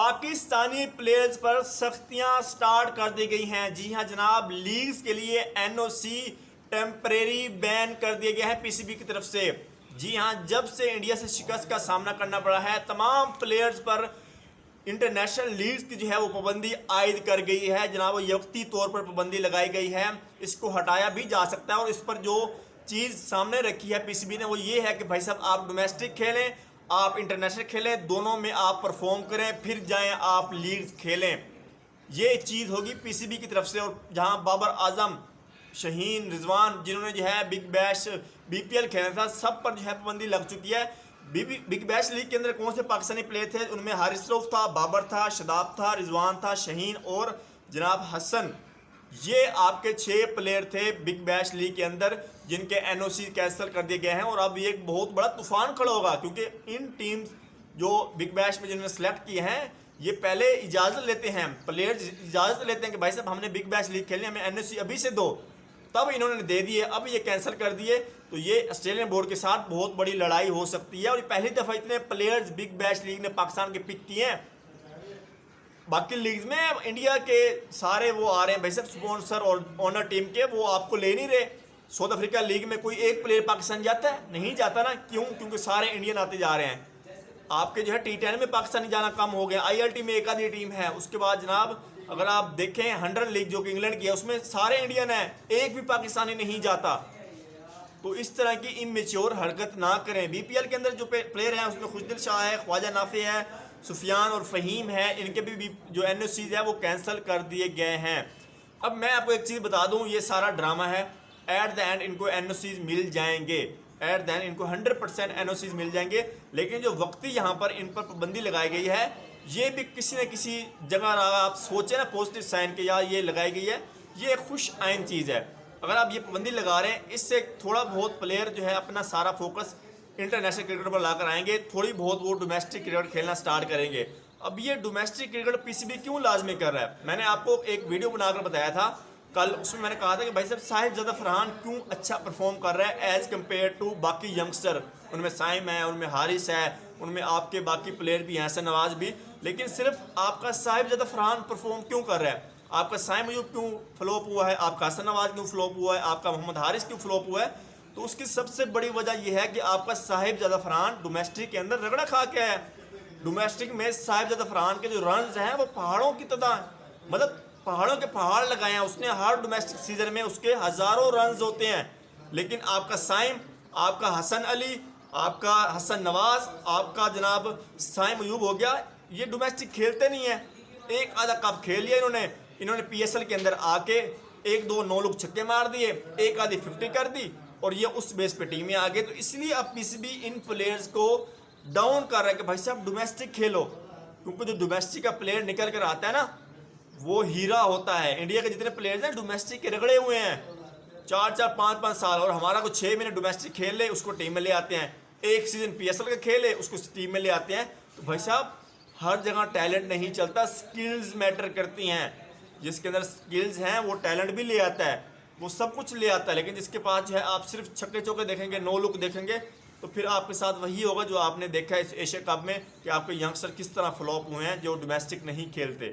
Pakistani players पर सख्तियां start कर दी गई हैं। जी हां जनाब, लीग्स के लिए एनओसी टेम्परेरी बैन कर दिया गया है पीसीबी की तरफ से। जी हां, जब से इंडिया से शिकस्त का सामना करना पड़ा है, तमाम प्लेयर्स पर इंटरनेशनल लीग्स की जो है वो पाबंदी आयद कर गई है जनाब। वो वक्ती तौर पर पाबंदी लगाई गई है, इसको हटाया भी जा सकता है। और इस पर जो चीज़ सामने रखी है पीसीबी ने वो ये है कि भाई साहब आप डोमेस्टिक खेलें, आप इंटरनेशनल खेलें, दोनों में आप परफॉर्म करें, फिर जाएं आप लीग्स खेलें। ये चीज़ होगी पीसीबी की तरफ से। और जहां बाबर आजम, शहीन, रिजवान, जिन्होंने जो है बिग बैश बीपीएल खेला था, सब पर जो है पाबंदी लग चुकी है। बिग बैश लीग के अंदर कौन से पाकिस्तानी प्लेयर थे? उनमें हारिस रऊफ था, बाबर था, शदाब था, रिजवान था, शहीन और जनाब हसन। ये आपके 6 प्लेयर थे बिग बैश लीग के अंदर जिनके एनओसी कैंसिल कर दिए गए हैं। और अब ये एक बहुत बड़ा तूफान खड़ा होगा, क्योंकि इन टीम्स जो बिग बैश में जिन्होंने सेलेक्ट किए हैं, ये पहले इजाज़त लेते हैं, प्लेयर्स इजाज़त लेते हैं कि भाई साहब हमने बिग बैश लीग खेलनी, हमें एनओसी अभी से दो। तब इन्होंने दे दिए, अब ये कैंसिल कर दिए, तो ये ऑस्ट्रेलियन बोर्ड के साथ बहुत बड़ी लड़ाई हो सकती है। और ये पहली दफ़ा इतने प्लेयर्स बिग बैश लीग ने पाकिस्तान के पिक किए हैं। बाकी लीग्स में इंडिया के सारे वो आ रहे हैं भाई साहब, स्पॉन्सर और ओनर टीम के, वो आपको ले नहीं रहे। साउथ अफ्रीका लीग में कोई एक प्लेयर पाकिस्तान जाता है? नहीं जाता ना। क्यों? क्योंकि सारे इंडियन आते जा रहे हैं। आपके जो है T10 में पाकिस्तानी जाना कम हो गया, ILT में एक आधी टीम है। उसके बाद जनाब अगर आप देखें 100 लीग जो कि इंग्लैंड की है, उसमें सारे इंडियन हैं, एक भी पाकिस्तानी नहीं जाता। तो इस तरह की इमेच्योर हरकत ना करें। बीपीएल के अंदर जो प्लेयर हैं उसमें खुशदिल शाह है, ख्वाजा नाफे है, सुफियान और फ़हीम है, इनके भी जो एनओसीज है वो कैंसिल कर दिए गए हैं। अब मैं आपको एक चीज़ बता दूं, ये सारा ड्रामा है। एट द एंड इनको एनओसीज मिल जाएंगे, एट द एंड इनको 100% एनओसीज मिल जाएंगे। लेकिन जो वक्ती यहाँ पर इन पर पाबंदी लगाई गई है, ये भी किसी न किसी जगह आप सोचें ना पॉजिटिव साइन के यार ये लगाई गई है, ये एक खुश आइन चीज़ है। अगर आप ये पाबंदी लगा रहे हैं, इससे थोड़ा बहुत प्लेयर जो है अपना सारा फोकस इंटरनेशनल क्रिकेट पर लाकर आएंगे, थोड़ी बहुत वो डोमेस्टिक क्रिकेट खेलना स्टार्ट करेंगे। अब ये डोमेस्टिक क्रिकेट पीसीबी क्यों लाजमी कर रहा है? मैंने आपको एक वीडियो बनाकर बताया था कल, उसमें मैंने कहा था कि भाई साहब साहिबजादा फरहान क्यों अच्छा परफॉर्म कर रहा है एज़ कम्पेयर टू बाकी यंगस्टर। उनमें साइम है, उनमें हारिस है, उनमें आपके बाकी प्लेयर भी हैं, हसन नवाज भी। लेकिन सिर्फ आपका साहिबजादा फरहान परफॉर्म क्यों कर रहा है? आपका साइम अयूब क्यों फ्लॉप हुआ है? आपका हसन नवाज क्यों फ्लॉप हुआ है? आपका मोहम्मद हारिस क्यों फ्लॉप हुआ है? तो उसकी सबसे बड़ी वजह यह है कि आपका साहिबजादा फरहान डोमेस्टिक के अंदर रगड़ा खा के है। डोमेस्टिक में साहिबजादा फरहान के जो रन्स हैं वो पहाड़ों की तरह, मतलब पहाड़ों के पहाड़ लगाए हैं उसने। हर डोमेस्टिक सीजन में उसके हज़ारों रन्स होते हैं। लेकिन आपका साइम, आपका हसन अली, आपका हसन नवाज, आपका जनाब साइम अयूब हो गया, ये डोमेस्टिक खेलते नहीं है। एक आधा कप खेल लिया इन्होंने PSL के अंदर आके 1-2 9 लोग छक्के मार दिए, एक आधी 50 कर दी और ये उस बेस पे टीम में आ गए। तो इसलिए अब पीसीबी इन प्लेयर्स को डाउन कर रहा है कि भाई साहब डोमेस्टिक खेलो, क्योंकि जो डोमेस्टिक का प्लेयर निकल कर आता है ना, वो हीरा होता है। इंडिया के जितने प्लेयर्स हैं डोमेस्टिक के रगड़े हुए हैं 4-4 5-5 साल, और हमारा को 6 महीने डोमेस्टिक खेल ले उसको टीम में ले आते हैं, एक सीजन PSL का खेले उसको टीम में ले आते हैं। तो भाई साहब हर जगह टैलेंट नहीं चलता, स्किल्स मैटर करती हैं। जिसके अंदर स्किल्स हैं वो टैलेंट भी ले आता है, वो सब कुछ ले आता है। लेकिन जिसके पास जो है आप सिर्फ छक्के चौके देखेंगे, नो लुक देखेंगे, तो फिर आपके साथ वही होगा जो आपने देखा है इस एशिया कप में कि आपके यंगस्टर किस तरह फ्लॉप हुए हैं जो डोमेस्टिक नहीं खेलते।